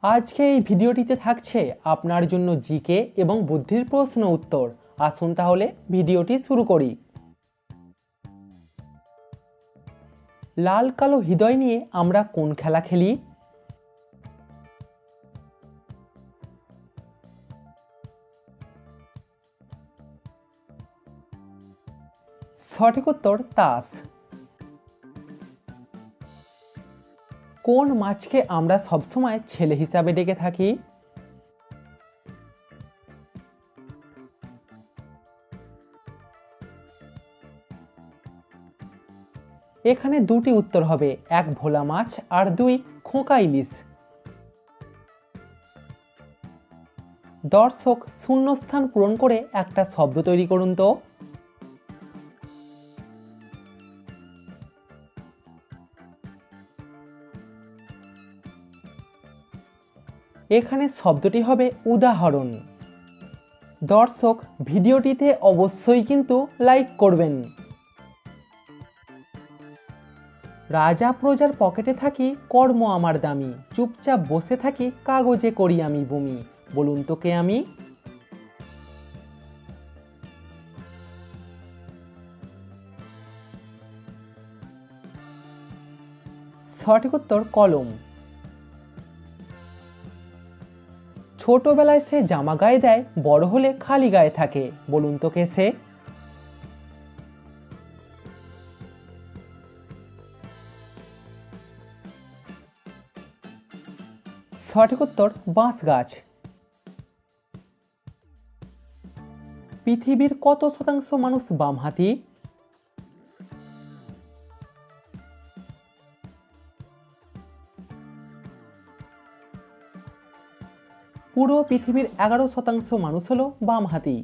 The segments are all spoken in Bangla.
আজকে এই ভিডিওটিতে থাকছে আপনার জন্য জিকে এবং বুদ্ধির প্রশ্ন উত্তর। আসুন তাহলে ভিডিওটি শুরু করি। লাল কালো হৃদয় নিয়ে আমরা কোন খেলা খেলি? সঠিক উত্তর তাস। কোন মাছকে আমরা সবসময় ছেলে হিসাবে ডেকে থাকি? এখানে দুটি উত্তর হবে, এক ভোলা মাছ আর দুই খোকা ইলিশ। দর্শক শূন্যস্থান পূরণ করে একটা শব্দ তৈরি করুন তো। এখানে শব্দটি হবে উদাহরণ। দর্শক ভিডিওটিতে অবশ্যই কিন্তু লাইক করবেন। রাজা প্রজার পকেটে থাকি, কর্ম আমার দামি, চুপচাপ বসে থাকি, কাগজে করি আমি বমি। বলুন তো কে আমি? সঠিক উত্তর কলম। ছোটবেলায় সে জামা গায়ে দেয়, বড় হলে খালি গায়ে থাকে। বলুন তো কে সে? সঠিক উত্তর বাঁশ গাছ। পৃথিবীর কত শতাংশ মানুষ বামহাতি? পুরো পৃথিবীর 11% মানুষ হলো বামহাতি।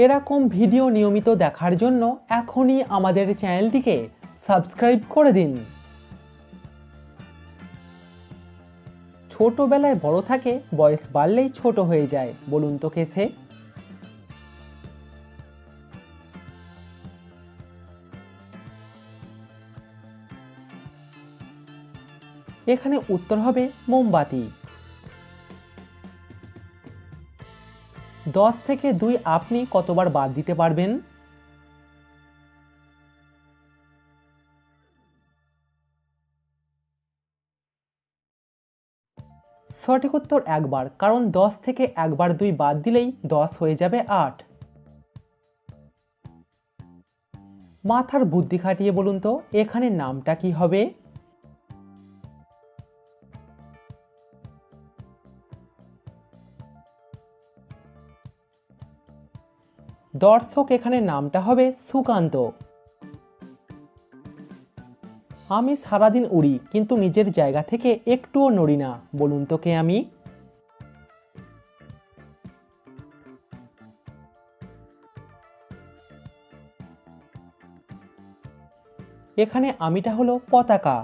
এরকম ভিডিও নিয়মিত দেখার জন্য এখনই আমাদের চ্যানেলটিকে সাবস্ক্রাইব করে দিন। ছোটবেলায় বড় থাকে, বয়স বাড়লেই ছোট হয়ে যায়। বলুন তো কে সে? এখানে উত্তর হবে মোমবাতি। 10 থেকে 2 আপনি কতবার বাদ দিতে পারবেন? সঠিক উত্তর একবার, কারণ 10 থেকে একবার 2 বাদ দিলেই 10 হয়ে যাবে 8। মাথার বুদ্ধি খাটিয়ে বলুন তো এখানে নামটা কি হবে? দর্শক এখানে নামটা হবে সুকান্ত। আমি সারাদিন উড়ি কিন্তু নিজের জায়গা থেকে একটুও নড়ি না। বলুন তো কে আমি? এখানে আমিটা হলো পতাকা।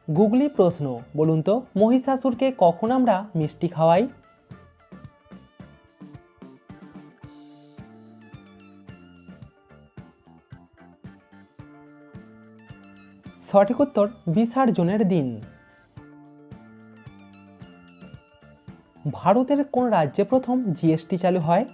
গুগলি প্রশ্ন, বলুন তো মহিষাসুরকে কখন আমরা মিষ্টি খাওয়াই? সঠিক উত্তর বিসর্জনের দিন। ভারতের কোন রাজ্যে প্রথম জিএসটি চালু হয়?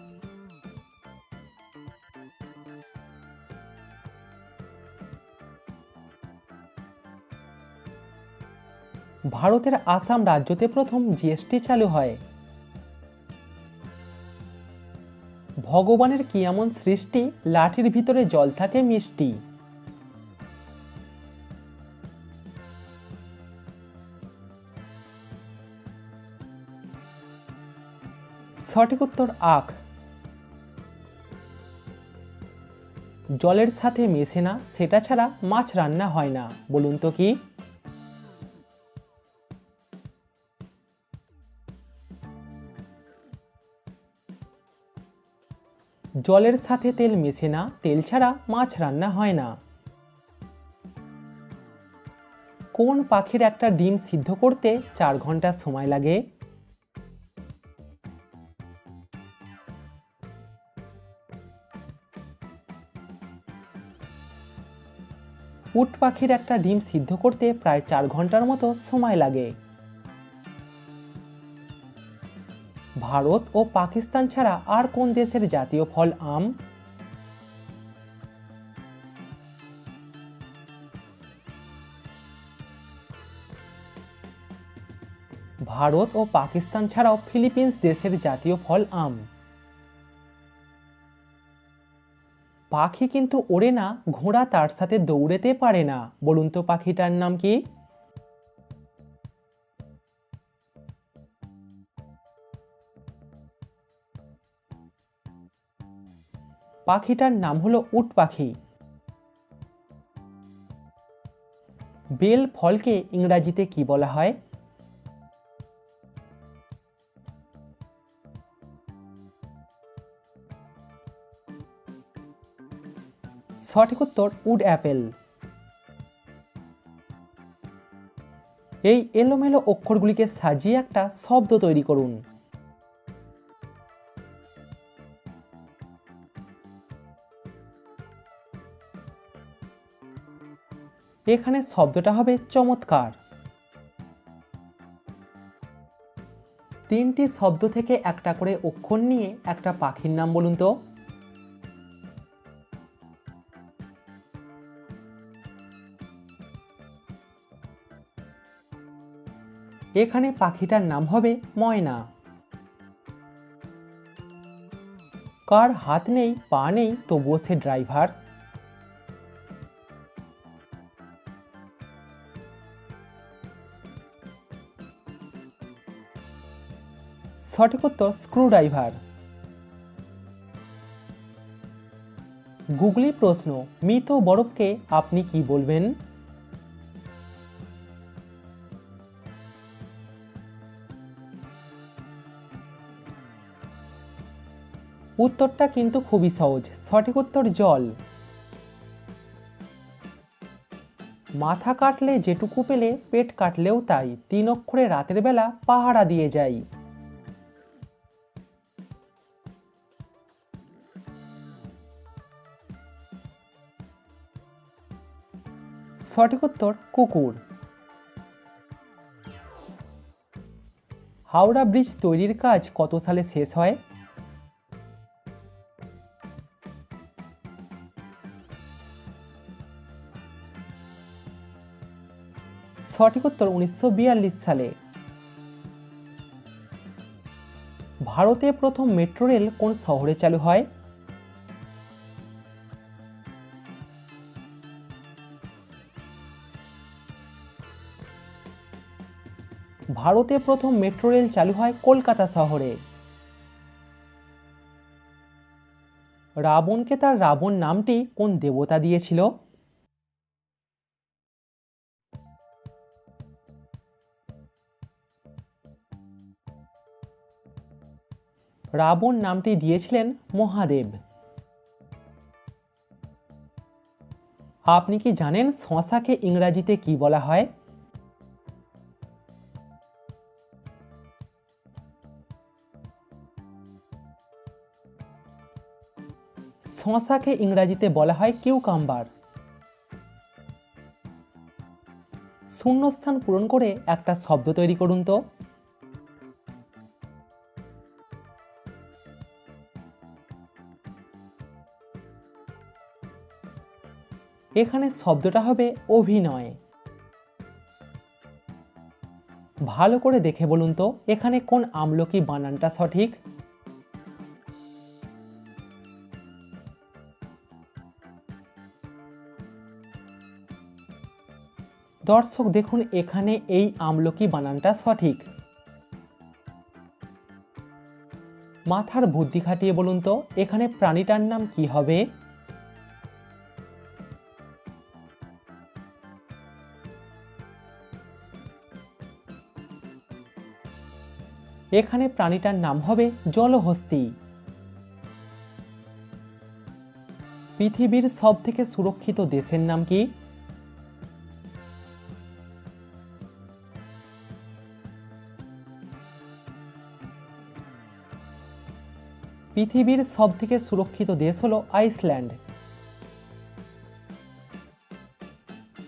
ভারতের আসাম রাজ্যতে প্রথম জিএসটি চালু হয়। ভগবানের কি এমন সৃষ্টি লাঠির ভিতরে জল থাকে মিষ্টি? সঠিক উত্তর আখ। জলের সাথে মেশে না, সেটা ছাড়া মাছ রান্না হয় না। বলুন তো কি? জলের সাথে তেল মেশে না, তেল ছাড়া মাছ রান্না হয় না। কোন পাখির একটা ডিম সিদ্ধ করতে 4 ঘন্টা সময় লাগে? উট পাখির একটা ডিম সিদ্ধ করতে প্রায় 4 ঘন্টার মতো সময় লাগে। ভারত ও পাকিস্তান ছাড়া আর কোন দেশের জাতীয় ফল আম? ভারত ও পাকিস্তান ছাড়াও ফিলিপিন্স দেশের জাতীয় ফল আম। পাখি কিন্তু ওড়ে না, ঘোড়া তার সাথে দৌড়েতে পারে না, বলুন তো পাখিটার নাম কি? পাখিটার নাম হলো উট পাখি। বেল ফলকে ইংরাজিতে কি বলা হয়? সঠিক উত্তর উড অ্যাপেল। এই এলোমেলো অক্ষরগুলিকে সাজিয়ে একটা শব্দ তৈরি করুন। এখানে শব্দটা হবে চমৎকার। 3টি শব্দ থেকে একটা করে অক্ষর নিয়ে একটা পাখির নাম বলুন তো। এখানে পাখিটার নাম হবে ময়না। কার হাত নেই পা নেই তবুও সে ড্রাইভার? সঠিক উত্তর স্ক্রুড্রাইভার। গুগলি প্রশ্ন, মৃত বরফকে আপনি কি বলবেন? উত্তরটা কিন্তু খুবই সহজ, সঠিক উত্তর জল। মাথা কাটলে যেটুকু পেলে পেট কাটলেও তাই, 3 অক্ষরে রাতের বেলা পাহারা দিয়ে যাই। সঠিক উত্তর কুকুর। হাওড়া ব্রিজ তৈরির কাজ কত সালে শেষ হয়? সঠিক উত্তর 1942 সালে। ভারতে প্রথম মেট্রো রেল কোন শহরে চালু হয়? ভারতে প্রথম মেট্রো রেল চালু হয় কলকাতা শহরে। রাবণকে তার রাবণ নামটি কোন দেবতা দিয়েছিল? রাবণ নামটি দিয়েছিলেন মহাদেব। আপনি কি জানেন শশাকে ইংরাজিতে কি বলা হয়? শশাকে ইংরাজিতে বলা হয় কিউকাম্বার। শূন্যস্থান পূরণ করে একটা শব্দ তৈরি করুন তো। এখানে শব্দটা হবে অভিনয়। ভালো করে দেখে বলুন তো এখানে কোন আমলকি বানানটা সঠিক? দর্শক দেখুন এখানে এই আমলকি বানানটা সঠিক। মাথার বুদ্ধি খাটিয়ে বলুন তো এখানে প্রাণীটার নাম কি হবে? এখানে প্রাণীটার নাম হবে জলহস্তী। পৃথিবীর সবথেকে সুরক্ষিত দেশের নাম কি? পৃথিবীর সবথেকে সুরক্ষিত দেশ হলো আইসল্যান্ড।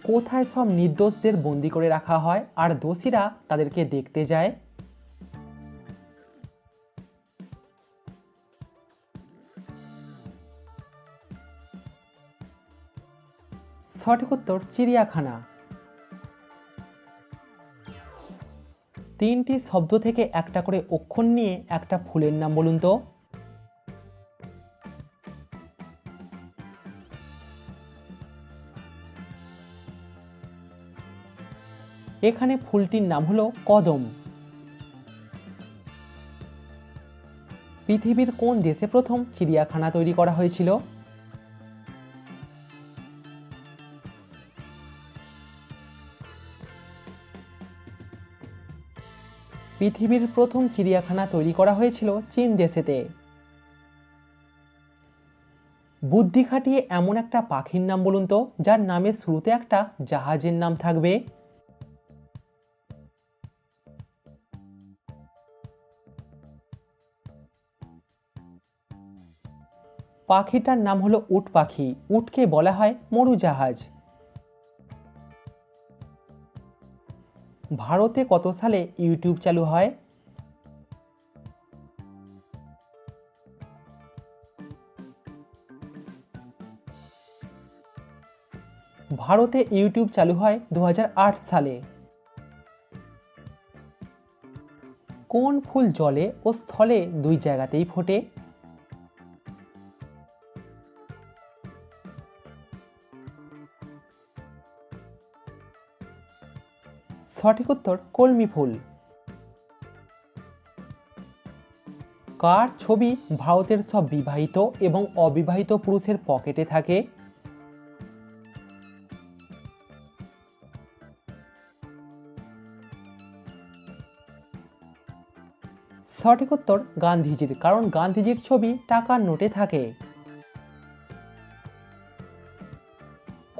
কোথায় সব নির্দোষদের বন্দি করে রাখা হয় আর দোষীরা তাদেরকে দেখতে যায়? সঠিক উত্তর চিড়িয়াখানা। 3টি শব্দ থেকে একটা করে অক্ষর নিয়ে একটা ফুলের নাম বলুন তো। এখানে ফুলটির নাম হলো কদম। পৃথিবীর কোন দেশে প্রথম চিড়িয়াখানা তৈরি করা হয়েছিল? পৃথিবীর প্রথম চিড়িয়াখানা তৈরি করা হয়েছিল চীন দেশেতে। বুদ্ধি খাটিয়ে এমন একটা পাখির নাম বলুন তো যার নামের শুরুতে একটা জাহাজের নাম থাকবে। পাখিটার নাম হলো উট পাখি। উটকে বলা হয় মরুজাহাজ। ভারতে কত সালে ইউটিউব চালু হয়? ভারতে ইউটিউব চালু হয় 2008 সালে। কোন ফুল জলে ও স্থলে দুই জায়গাতেই ফোটে? সঠিক উত্তর কলমি ফুল। কার ছবি ভারতের সব বিবাহিত এবং অবিবাহিত পুরুষের পকেটে থাকে? সঠিক উত্তর গান্ধীজির, কারণ গান্ধীজির ছবি টাকার নোটে থাকে।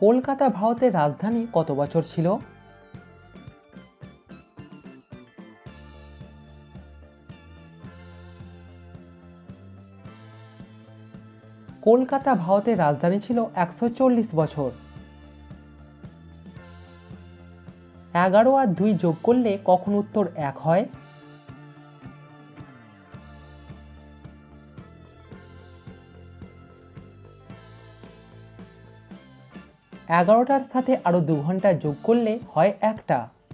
কলকাতা ভারতের রাজধানী কত বছর ছিল? কলকাতা ভারতের রাজধানী ছিল 140 বছর। 11 আর 2 যোগ করলে কখন উত্তর 1 হয়? 11টার সাথে আরো 2 ঘন্টা যোগ করলে হয় 1টা।